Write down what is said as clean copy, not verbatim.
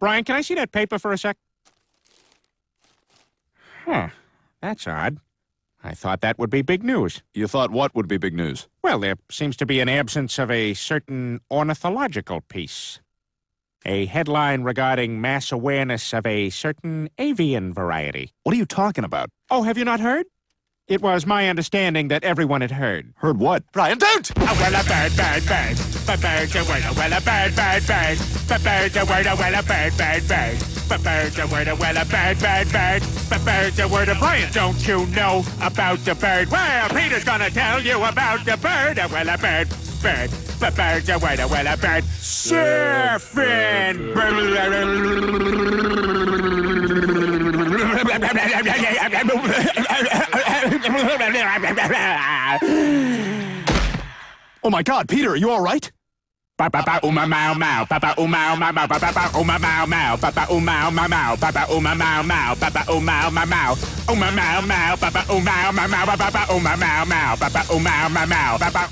Brian, can I see that paper for a sec? Huh. That's odd. I thought that would be big news. You thought what would be big news? Well, there seems to be an absence of a certain ornithological piece. A headline regarding mass awareness of a certain avian variety. What are you talking about? Oh, have you not heard? It was my understanding that everyone had heard. Heard what? Brian, don't! Oh, well, a bird, bird, bird. But bird's a word, well, a bird, bird, bird. But bird's a word, well, a bird, bird, bird. But bird's a word, well, a bird, bird, bird. But bird's a word, Brian, don't you know about the bird? Well, Peter's gonna tell you about the bird. Well, a bird, bird. But bird's a word, well, a bird. Surfing. Oh my God, Peter, are you all right? Papa uma mau mau, papa uma mau mau, papa uma mau mau, papa uma mau mau, papa uma mau mau, papa uma mau mau, papa uma mau mau, papa uma mau mau, papa uma mau mau, papa.